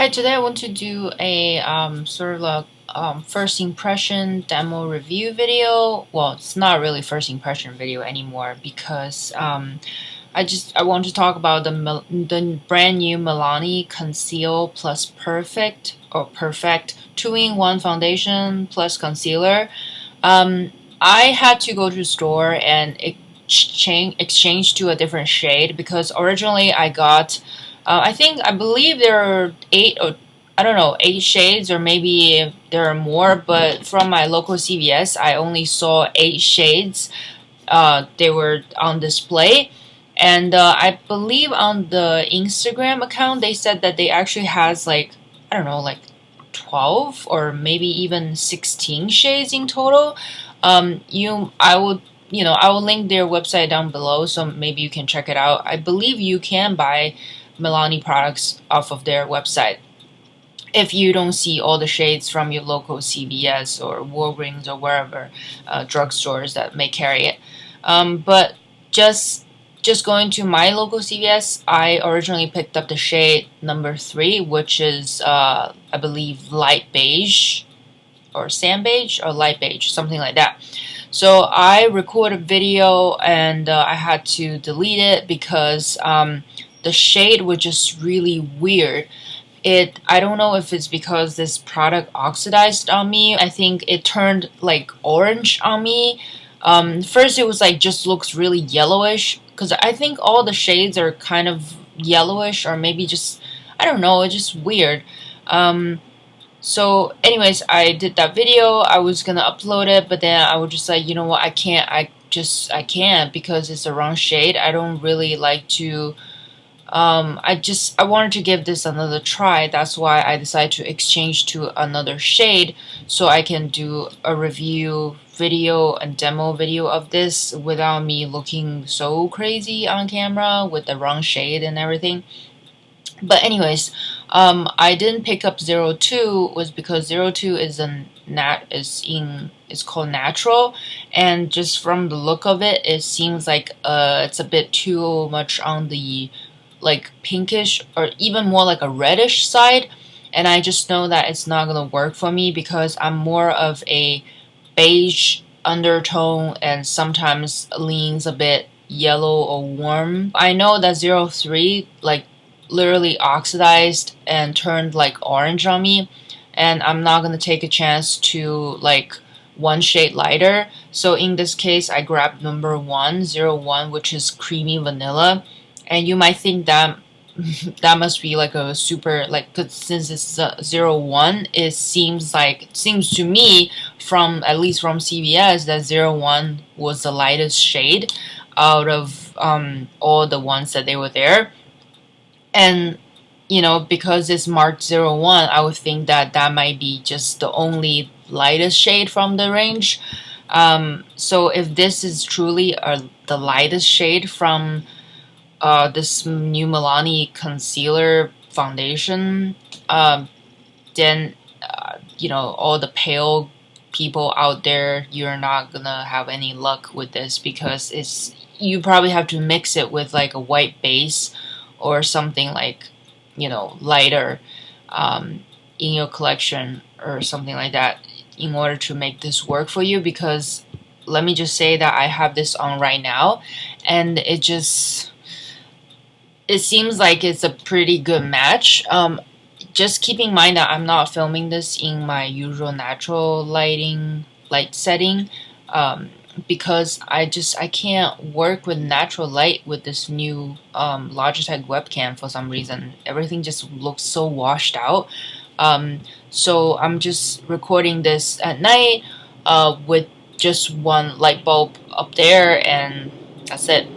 Hi, today I want to do a sort of a first impression demo review video. Well, it's not really first impression video anymore because I want to talk about the brand new Milani Conceal plus Perfect 2-in-1 foundation plus concealer. I had to go to the store and exchange to a different shade because originally I got I believe there are 8 shades, or maybe there are more, but from my local CVS I only saw 8 shades. They were on display, and I believe on the Instagram account they said that they actually has like, I don't know, like 12 or maybe even 16 shades in total. I will link their website down below, so maybe you can check it out. I believe you can buy Milani products off of their website if you don't see all the shades from your local CVS or Walgreens or wherever drugstores that may carry it. But just going to my local CVS, I originally picked up the shade number 3, which is I believe light beige or sand beige or light beige, something like that. So I recorded a video and I had to delete it because the shade was just really weird. I don't know if it's because this product oxidized on me. I think it turned like orange on me. First it was like just looks really yellowish, because I think all the shades are kind of yellowish, or maybe just, I don't know, it's just weird. So anyways, I did that video. I was gonna upload it, but then I was just like, you know what, I can't because it's the wrong shade. I don't really like to I wanted to give this another try. That's why I decided to exchange to another shade so I can do a review video and demo video of this without me looking so crazy on camera with the wrong shade and everything. But anyways, I didn't pick up 02 was because 02 is it's called natural, and just from the look of it, it seems like it's a bit too much on the like pinkish or even more like a reddish side, and I just know that it's not gonna work for me because I'm more of a beige undertone and sometimes leans a bit yellow or warm. I know that 03 like literally oxidized and turned like orange on me, and I'm not gonna take a chance to like one shade lighter. So in this case I grabbed number 101, which is creamy vanilla. And you might think that that must be like a super, like, cause since it's 01, it seems to me, from at least from CVS, that 01 was the lightest shade out of all the ones that they were there. And because it's marked 01, I would think that that might be just the only lightest shade from the range. So if this is truly the lightest shade from this new Milani concealer foundation, then all the pale people out there, you're not gonna have any luck with this, because you probably have to mix it with like a white base or something like lighter in your collection or something like that in order to make this work for you. Because let me just say that I have this on right now, and it seems like it's a pretty good match. Just keep in mind that I'm not filming this in my usual natural light setting, because I can't work with natural light with this new Logitech webcam for some reason. Everything just looks so washed out. So I'm just recording this at night with just one light bulb up there, and that's it.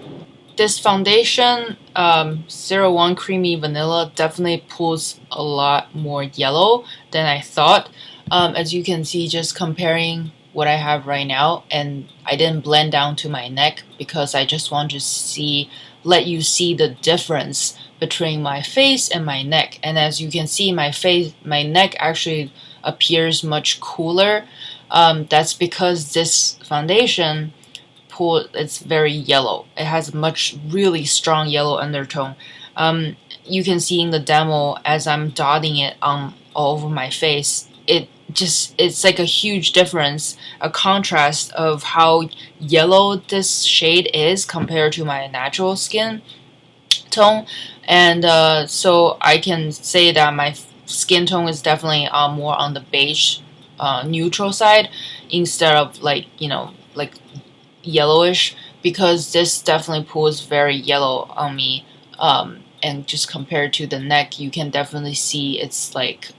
This foundation, 01 Creamy Vanilla, definitely pulls a lot more yellow than I thought. As you can see, just comparing what I have right now, and I didn't blend down to my neck because I just want to let you see the difference between my face and my neck. And as you can see, my neck actually appears much cooler. That's because this foundation it's very yellow. It has really strong yellow undertone. you can see in the demo as I'm dotting it all over my face, it's like a huge difference, a contrast of how yellow this shade is compared to my natural skin tone. And so I can say that my skin tone is definitely more on the beige neutral side instead of like, you know, like yellowish, because this definitely pulls very yellow on me. And just compared to the neck, you can definitely see it's like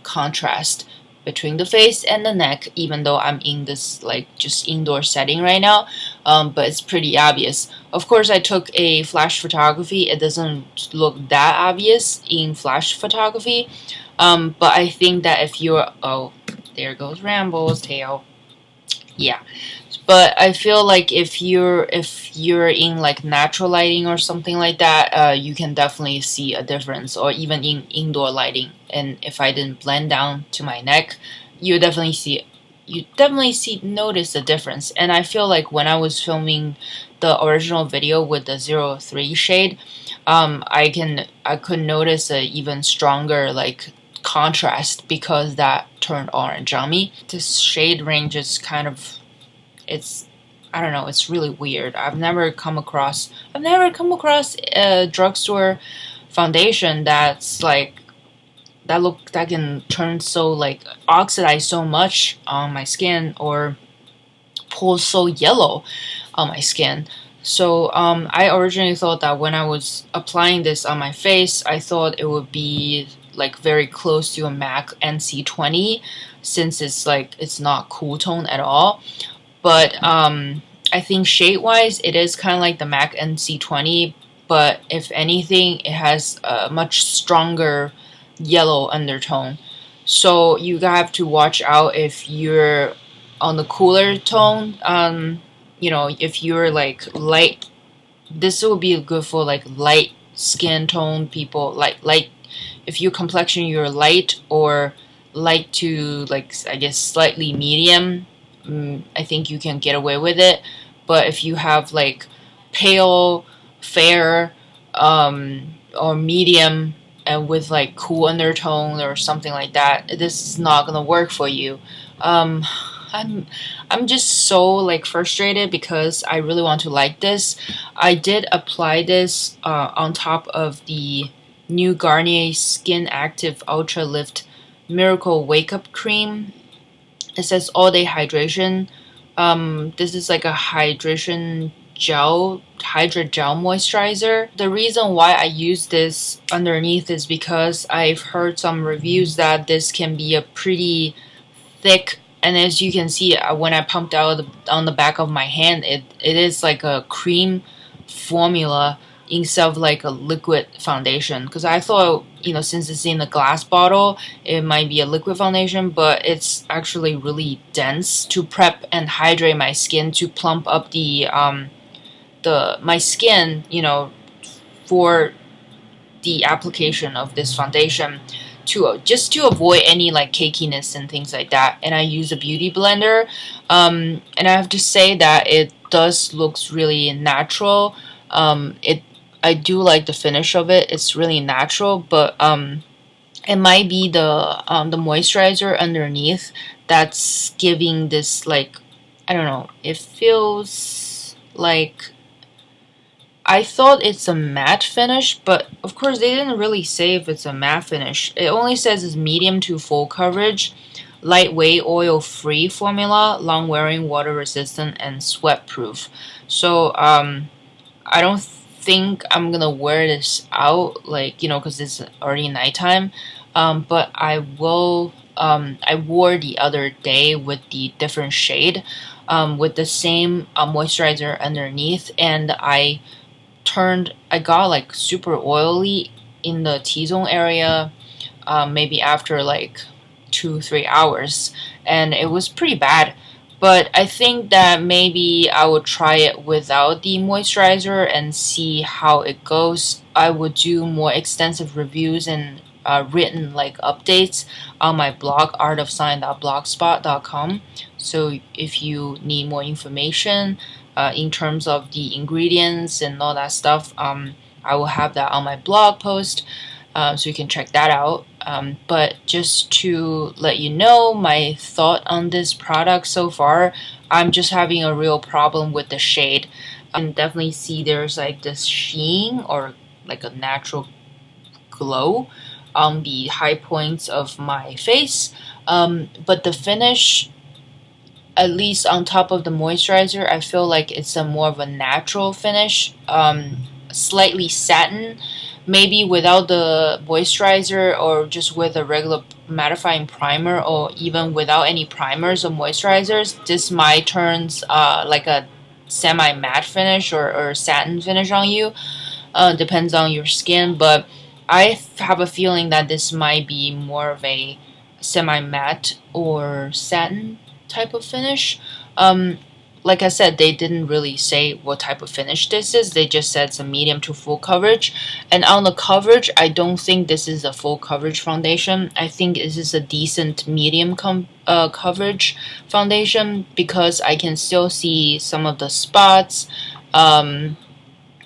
contrast between the face and the neck, even though I'm in this like just indoor setting right now. But it's pretty obvious. Of course, I took a flash photography. It doesn't look that obvious in flash photography. But I think that if you're, oh, there goes Rambo's tail. Yeah, but I feel like if you're in like natural lighting or something like that, you can definitely see a difference, or even in indoor lighting. And if I didn't blend down to my neck, you definitely see notice the difference. And I feel like when I was filming the original video with the 03 shade, I could notice a even stronger like contrast because that turned orange on me. This shade range is kind of, it's, I don't know, it's really weird. I've never come across a drugstore foundation that's like that can turn so like oxidize so much on my skin or pull so yellow on my skin. So I originally thought that when I was applying this on my face, I thought it would be like very close to a MAC NC20, since it's not cool tone at all. But I think shade-wise, it is kind of like the MAC NC20, but if anything, it has a much stronger yellow undertone. So you have to watch out if you're on the cooler tone. You know, if you're like light, this will be good for like light skin tone people. Like if your complexion you're light or light to like, I guess, slightly medium, I think you can get away with it. But if you have like pale, fair, or medium, and with like cool undertone or something like that, this is not gonna work for you. I'm just so like frustrated because I really want to like this. I did apply this on top of the new Garnier Skin Active Ultra Lift Miracle Wake Up Cream. It says all day hydration. This is like a hydration gel, Hydra Gel Moisturizer. The reason why I use this underneath is because I've heard some reviews that this can be a pretty thick, and as you can see when I pumped out on the back of my hand, it is like a cream formula instead of like a liquid foundation. Because I thought, you know, since it's in a glass bottle, it might be a liquid foundation, but it's actually really dense to prep and hydrate my skin, to plump up my skin, you know, for the application of this foundation, to just to avoid any like cakiness and things like that. And I use a beauty blender, and I have to say that it does looks really natural. I do like the finish of it. It's really natural, but it might be the moisturizer underneath that's giving this like, I don't know, it feels like, I thought it's a matte finish, but of course they didn't really say if it's a matte finish. It only says it's medium to full coverage, lightweight, oil-free formula, long-wearing, water-resistant, and sweat-proof. So I don't think I'm gonna wear this out, like, you know, because it's already nighttime. But I will. I wore the other day with the different shade, with the same moisturizer underneath, and I got like super oily in the T-zone area, maybe after like 2-3 hours, and it was pretty bad. But I think that maybe I would try it without the moisturizer and see how it goes. I would do more extensive reviews and written like updates on my blog, artofsign.blogspot.com. So if you need more information in terms of the ingredients and all that stuff, I will have that on my blog post, so you can check that out. But just to let you know my thought on this product so far, I'm just having a real problem with the shade. I can definitely see there's like this sheen or like a natural glow on the high points of my face, but the finish, at least on top of the moisturizer, I feel like it's a more of a natural finish, slightly satin, maybe without the moisturizer or just with a regular mattifying primer, or even without any primers or moisturizers, this might turns like a semi-matte finish or satin finish on you. Depends on your skin, but I have a feeling that this might be more of a semi-matte or satin type of finish. Like I said, they didn't really say what type of finish this is. They just said it's a medium to full coverage. And on the coverage, I don't think this is a full coverage foundation. I think this is a decent medium coverage foundation, because I can still see some of the spots, the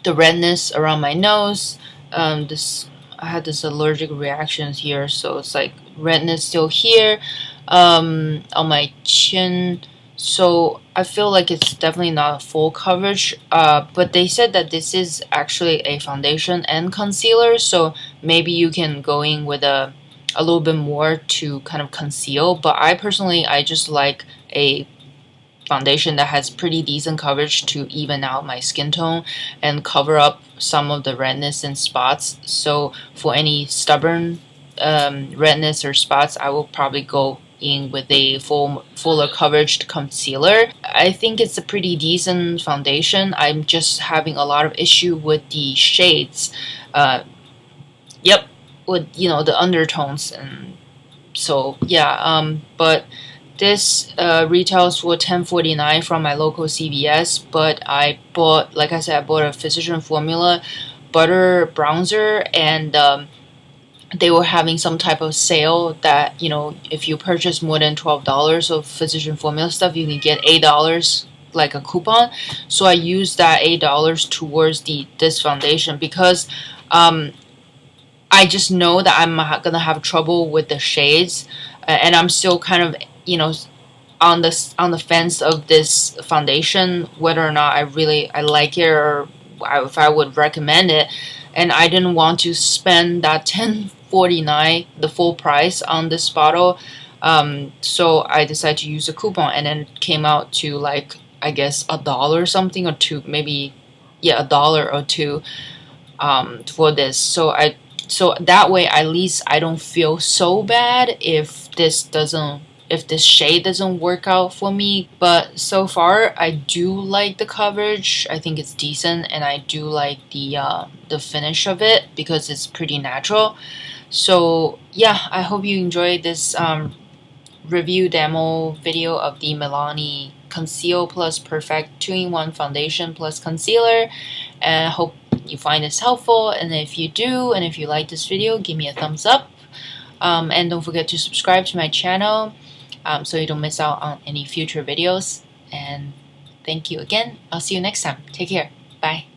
redness around my nose. I had this allergic reactions here, so it's like redness still here, on my chin. So I feel like it's definitely not a full coverage, but they said that this is actually a foundation and concealer, so maybe you can go in with a little bit more to kind of conceal. But I personally, I just like a foundation that has pretty decent coverage to even out my skin tone and cover up some of the redness and spots. So for any stubborn redness or spots, I will probably go in with a fuller coverage concealer. I think it's a pretty decent foundation. I'm just having a lot of issue with the shades. Yep, with the undertones. And so yeah, but this retails for $10.49 from my local CVS, but I bought, like I said, I bought a Physician Formula butter bronzer, and they were having some type of sale that, if you purchase more than $12 of Physician Formula stuff, you can get $8 like a coupon. So I used that $8 towards this foundation, because I just know that I'm gonna have trouble with the shades, and I'm still kind of on the fence of this foundation, whether or not I like it, or if I would recommend it. And I didn't want to spend that $10.49, the full price, on this bottle, so I decided to use a coupon, and then it came out to like, I guess, $1 or something, or two, maybe, yeah, $1 or $2 for this. So that way, at least I don't feel so bad if this shade doesn't work out for me. But so far, I do like the coverage. I think it's decent, and I do like the finish of it, because it's pretty natural. So yeah, I hope you enjoyed this review demo video of the Milani Conceal Plus Perfect 2-in-1 Foundation plus Concealer, and I hope you find this helpful. And if you do, and if you like this video, give me a thumbs up, and don't forget to subscribe to my channel, so you don't miss out on any future videos. And thank you again. I'll see you next time. Take care. Bye.